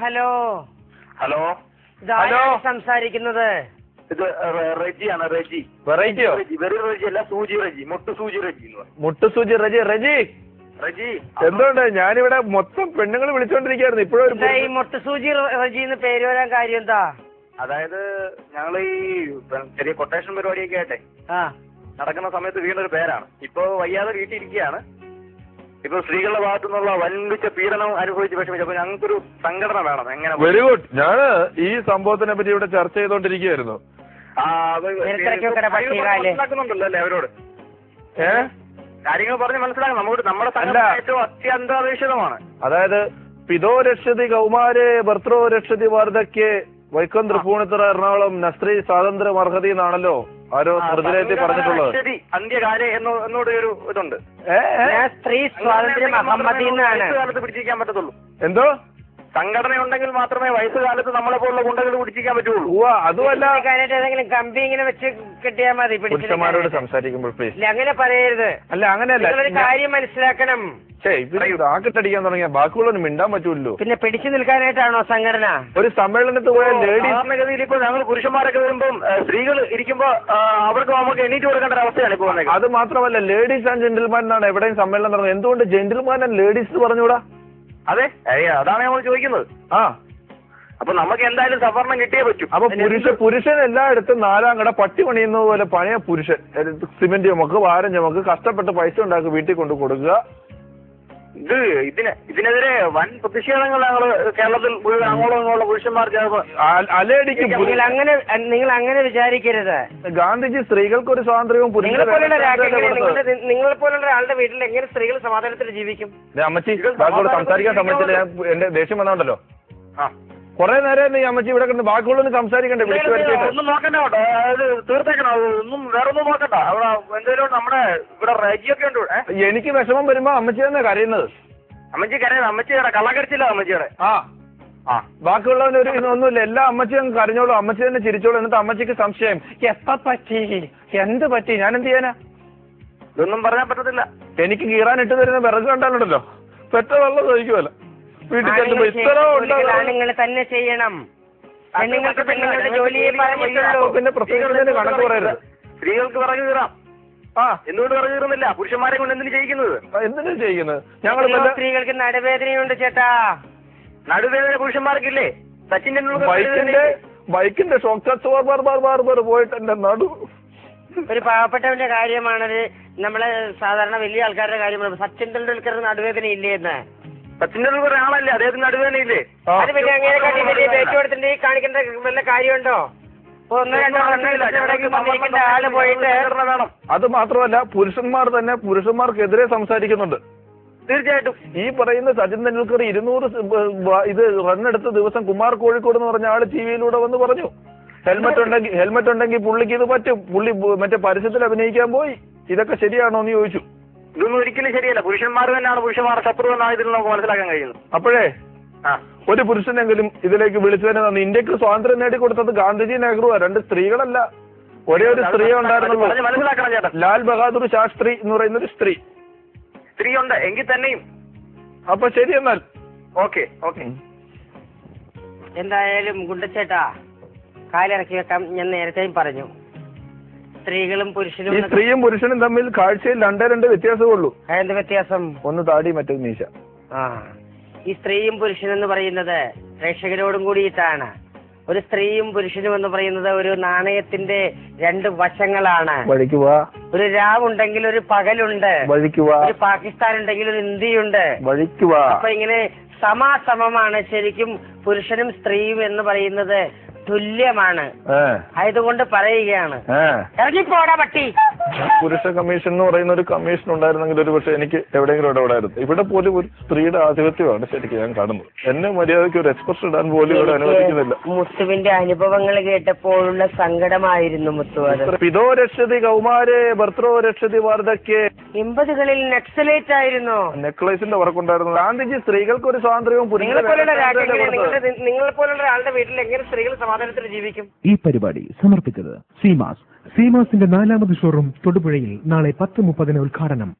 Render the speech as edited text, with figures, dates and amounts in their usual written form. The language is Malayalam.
ഹലോ ഹലോ ഹലോ സംസാരിക്കുന്നത് ഇത് റെജിയാണ്. റെജി. വെറൈറ്റിയോ? വെറി റെജി അല്ല, സൂചി റെജി, മുട്ടുസൂചി റെജി. മുട്ടുസൂചി റെജി. റെജി റെജി എന്തുകൊണ്ട് ഞാനിവിടെ മൊത്തം പെണ്ണുങ്ങൾ വിളിച്ചോണ്ടിരിക്കായിരുന്നു. ഇപ്പോഴും ഈ മുട്ടുസൂചി റെജിന്ന് പേര് വരാൻ കാര്യം എന്താ? അതായത് ഞങ്ങൾ ഈ ചെറിയ കൊട്ടേഷൻ പരിപാടിയൊക്കെ ആയിട്ടെ നടക്കുന്ന സമയത്ത് വീണൊരു പേരാണ്. ഇപ്പൊ വയ്യാതെ വീട്ടിലിരിക്കുകയാണ്. ഇപ്പൊ സ്ത്രീകളുടെ ഭാഗത്തു നിന്നുള്ള വൻപിച്ച പീഡനം അനുഭവിച്ച് വിഷമിച്ചു. അപ്പൊ ഞങ്ങൾക്കൊരു സംഘടന വേണം. എങ്ങനെ? Very good. ഞാന് ഈ സംഭവത്തിനെ പറ്റി ഇവിടെ ചർച്ച ചെയ്തോണ്ടിരിക്കുകയായിരുന്നു. മനസ്സിലാക്കുന്നുണ്ടല്ലോ അല്ലേ അവരോട്? കാര്യങ്ങൾ പറഞ്ഞ് മനസ്സിലാക്കണം. നമ്മുടെ സംഘടന ഏറ്റവും അത്യന്താപേക്ഷിതമാണ്. അതായത് പിതോ രക്ഷതി കൗമാരെ ഭർത്തൃ രക്ഷതി വാർദ്ധക്യെ വൈക്കം തൃപ്പൂണിത്തുറ എറണാകുളം നസ്ത്രീ സ്വാതന്ത്ര്യം അർഹതി എന്നാണല്ലോ ആരോ സ്മൃതിരേറ്റി പറഞ്ഞിട്ടുള്ളത്. അന്ത്യകാലം എന്നോട് ഒരു ഇതുണ്ട്. സ്ത്രീ സ്വാതന്ത്ര്യം അഹമ്മദി എന്നാണ് കാലത്ത് പിടിച്ചിരിക്കാൻ പറ്റത്തുള്ളൂ. എന്തോ സംഘടന ഉണ്ടെങ്കിൽ മാത്രമേ വയസ്സുകാലത്ത് നമ്മളെ പോലുള്ള ഗുണ്ടകൾ പിടിച്ചിരിക്കാൻ പറ്റുള്ളൂ. അതുമല്ല ഏതെങ്കിലും കമ്പി ഇങ്ങനെ വെച്ച് കിട്ടിയാൽ മതി. പുരുഷന്മാരോട് സംസാരിക്കുമ്പോൾ പ്ലീസ് അങ്ങനെ പറയരുത്. അല്ല അങ്ങനെയല്ല, കാര്യം മനസ്സിലാക്കണം. ആക്കിട്ടടിക്കാൻ തുടങ്ങിയ ബാക്കിയുള്ളവന് മിണ്ടാൻ പറ്റൂല്ലോ. പിന്നെ പിടിച്ചു നിൽക്കാനായിട്ടാണോ സംഘടന? ഒരു സമ്മേളനത്തിൽ പോയ സാധാരണഗതിയിൽ ഇപ്പൊ ഞങ്ങൾ പുരുഷന്മാരൊക്കെ വരുമ്പോൾ സ്ത്രീകൾ ഇരിക്കുമ്പോ അവർക്ക് നമുക്ക് എണീറ്റ് കൊടുക്കേണ്ട അവസ്ഥയാണ് ഇപ്പൊ. അത് മാത്രമല്ല, ലേഡീസ് ആൻഡ് ജെന്റിൽമാൻ എന്നാണ് എവിടെയും സമ്മേളനം നടന്നത്. എന്തുകൊണ്ട് ജെന്റിൽമാൻ ആൻഡ് ലേഡീസ് പറഞ്ഞുകൂടാ? അതെ, അതാണ് നമ്മൾ ചോദിക്കുന്നത്. അപ്പൊ നമുക്ക് എന്തായാലും സംവരണം കിട്ടിയേ പറ്റും. അപ്പൊ പുരുഷൻ എല്ലായിടത്തും 4-ാം കട പട്ടി പണിയുന്നത് പോലെ പഴയ പുരുഷൻ സിമെന്റ് ചുമക്ക്, ഭാരം ചുമക്ക്, കഷ്ടപ്പെട്ട് പൈസ ഉണ്ടാക്കി വീട്ടിൽ കൊണ്ട് കൊടുക്കുക. ഇതിനെതിരെ വൻ പ്രതിഷേധങ്ങൾ ഞങ്ങൾ കേരളത്തിൽ മുഴുവൻ അങ്ങോളം ഇങ്ങോളം പുരുഷന്മാർ അലയടിക്കും. നിങ്ങൾ അങ്ങനെ വിചാരിക്കരുത്. ഗാന്ധിജി സ്ത്രീകൾക്ക് ഒരു സ്വാതന്ത്ര്യവും നിങ്ങളെ പോലുള്ള ഒരാളുടെ വീട്ടിൽ എങ്ങനെ സ്ത്രീകൾ സമാധാനത്തിൽ ജീവിക്കും? അമ്മച്ചി ബാക്കിയോട് സംസാരിക്കാൻ സമ്മതിച്ചില്ല. ഞാൻ എന്റെ ദേഷ്യം വന്നോണ്ടല്ലോ. കൊറേ നേരം ഈ അമ്മച്ചി ഇവിടെ കിടന്ന് ബാക്കിയുള്ളവന് സംസാരിക്കണ്ടേ? ഒന്നും നോക്കണ്ട കേട്ടോ, തീർത്തേക്കണം. ഒന്നും വേറെ ഒന്നും നോക്കണ്ട. അവിടെ എന്തെങ്കിലും നമ്മുടെ ഇവിടെ റജിയൊക്കെ ഉണ്ട്. എനിക്ക് വിഷമം വരുമ്പോ അമ്മച്ചി തന്നെ കരയുന്നത്. അമ്മച്ചി കരയുന്നത് അമ്മച്ചിയുടെ കള്ളക്കരച്ചില്ല അമ്മച്ചിയുടെ. ബാക്കിയുള്ളവന് ഒരു ഒന്നുമില്ല. എല്ലാ അമ്മച്ചിയും കരഞ്ഞോളൂ, അമ്മച്ചി തന്നെ ചിരിച്ചോളൂ. എന്നിട്ട് അമ്മച്ചിക്ക് സംശയം, എപ്പ പറ്റി, എന്ത് പറ്റി, ഞാൻ എന്ത് ചെയ്യാനാ? ഇതൊന്നും പറയാൻ പറ്റത്തില്ല. എനിക്ക് കീറാൻ ഇട്ട് തരുന്ന വിറക് കണ്ടാലുണ്ടല്ലോ പെറ്റ വെള്ളം കഴിക്കുമല്ല. വീട്ടിൽ ചെല്ലുമ്പോ ഇത്ര നിങ്ങൾ തന്നെ ചെയ്യണം. പെണ്ണുങ്ങളുടെ ജോലിയെ പറഞ്ഞിട്ടുള്ളൂ. പിന്നെ പ്രത്യേകിച്ച് കണക്ക് പറയരുത്. സ്ത്രീകൾക്ക് വിറക് കീറാം. എന്തുകൊണ്ട് വിറക് കീറുന്നില്ല? പുരുഷന്മാരെ കൊണ്ട് എന്തിനു ചെയ്യിക്കുന്നത്? എന്തിനാ ചെയ്യുന്നത്? ഞങ്ങൾ സ്ത്രീകൾക്ക് നടുവേദനയുണ്ട് ചേട്ടാ. നടുവേദന പുരുഷന്മാർക്കില്ലേ? സച്ചിൻ ബൈക്കിന്റെ ഷോക്ക് പോയിട്ട് എന്റെ നടു. ഒരു പാവപ്പെട്ടവന്റെ കാര്യമാണത്. നമ്മളെ സാധാരണ വലിയ ആൾക്കാരുടെ കാര്യമാണ്. സച്ചിൻ തെണ്ടുൽക്കറിന് നടുവേദന ഇല്ലേ എന്ന്? സച്ചിൻ തെണ്ടുൽക്കർ ആളല്ലേ, അദ്ദേഹത്തിന് നടുവേദനയില്ലേ? അത് പിന്നെ അങ്ങനെ ഏറ്റവും കാണിക്കേണ്ട വല്ല കാര്യമുണ്ടോ? ആള് പോയിട്ട് അത് മാത്രമല്ല, പുരുഷന്മാർ തന്നെ പുരുഷന്മാർക്കെതിരെ സംസാരിക്കുന്നുണ്ട്. തീർച്ചയായിട്ടും. ഈ പറയുന്ന സച്ചിൻ തെണ്ടുൽക്കർ 200 റണ്ണെടുത്ത ദിവസം കുമാർ കോഴിക്കോട് എന്ന് പറഞ്ഞ ആള് ടിവിയിലൂടെ വന്ന് പറഞ്ഞു, ഹെൽമെറ്റ് ഉണ്ടെങ്കിൽ പുള്ളിക്ക് ഇത് പറ്റും. പുള്ളി മറ്റേ പരസ്യത്തിൽ അഭിനയിക്കാൻ പോയി. ഇതൊക്കെ ശരിയാണോ എന്ന് ചോദിച്ചു. ഇതൊന്നും ഒരിക്കലും ശരിയല്ല. പുരുഷന്മാർ തന്നെയാണ് പുരുഷന്മാരുടെ ശത്രു എന്നാണ് ഇതിൽ നമുക്ക് മനസ്സിലാക്കാൻ കഴിയുന്നത്. അപ്പോഴേ ഒരു പുരുഷനെങ്കിലും ഇതിലേക്ക് വിളിച്ചതിന് നന്ദി. ഇന്ത്യക്ക് സ്വാതന്ത്ര്യം നേടിക്കൊടുത്തത് ഗാന്ധിജി, നെഹ്റുവാ, 2 സ്ത്രീകളല്ല. ഒരേ ഒരു സ്ത്രീ ഉണ്ടായിരുന്നുള്ളൂ. മനസ്സിലാക്കണം ചേട്ടാ. ലാൽ ബഹാദൂർ ശാസ്ത്രി എന്ന് പറയുന്ന ഒരു സ്ത്രീ ഉണ്ട് എങ്കിൽ തന്നെയും. അപ്പൊ ശരി എന്നാൽ ഓക്കെ. എന്തായാലും ഗുണ്ടച്ചേട്ടാ കാലിറക്കി വെക്കാം. ഞാൻ നേരത്തെയും പറഞ്ഞു, സ്ത്രീകളും പുരുഷനും. ഈ സ്ത്രീയും പുരുഷനും തമ്മിൽ കാഴ്ചയിൽ 2 വ്യത്യാസമേ ഉള്ളൂ. എന്ത് വ്യത്യാസം? ഒന്ന് താടി, മറ്റേത് മീശ. ഈ സ്ത്രീയും പുരുഷനും എന്ന് പറയുന്നത് പ്രേക്ഷകരോടും കൂടിയിട്ടാണ്. ഒരു സ്ത്രീയും പുരുഷനും എന്ന് പറയുന്നത് ഒരു നാണയത്തിന്റെ 2 വശങ്ങളാണ്. വഴിക്കുവാ. ഒരു രാവുണ്ടെങ്കിൽ ഒരു പകലുണ്ട്. വഴിക്കുവാ. ഒരു പാകിസ്ഥാൻ ഉണ്ടെങ്കിൽ ഒരു ഇന്ത്യയുണ്ട്. വഴിക്കുവാ. അപ്പൊ ഇങ്ങനെ സമാസമമാണ് ശരിക്കും പുരുഷനും സ്ത്രീയും എന്ന് പറയുന്നത്. തുല്യമാണ്. ആയതുകൊണ്ട് പറയുകയാണ്, ഇറങ്ങിപ്പോടാ പട്ടി. പുരുഷ കമ്മീഷൻ എന്ന് പറയുന്ന ഒരു കമ്മീഷൻ ഉണ്ടായിരുന്നെങ്കിൽ ഒരു പക്ഷെ എനിക്ക് എവിടെയെങ്കിലും ഇടപെടായിരുന്നു. ഇവിടെ പോലും ഒരു സ്ത്രീയുടെ ആധിപത്യമാണ് ശരിക്കും ഞാൻ കാണുന്നത്. എന്നെ മര്യാദയ്ക്ക് ഒരു എക്സ്പ്രഷൻ ഇടാൻ പോലും ഇവിടെ അനുവദിക്കുന്നില്ല. മുത്തുവിന്റെ അനുഭവങ്ങൾ കേട്ടപ്പോഴുള്ള സങ്കടമായിരുന്നു മുത്തു. പിതോ രക്ഷതി കൗമാരെ ഭർത്തൃ രക്ഷതി വാർദ്ധക്യെ. 80കളിൽ നക്സലേറ്റ് ആയിരുന്നു. നെക്ലേസിന്റെ വർക്കുണ്ടായിരുന്നു. ഗാന്ധിജി സ്ത്രീകൾക്ക് ഒരു സ്വാതന്ത്ര്യവും നിങ്ങളെ പോലുള്ള ഒരാളുടെ വീട്ടിൽ എങ്ങനെ സ്ത്രീകൾ സമാധാനത്തിൽ ജീവിക്കും? ഈ പരിപാടി സമർപ്പിച്ചത് സീമാസിന്റെ 4ാമത് ഷോറൂം തൊടുപുഴയിൽ നാളെ 10:30 ഉദ്ഘാടനം.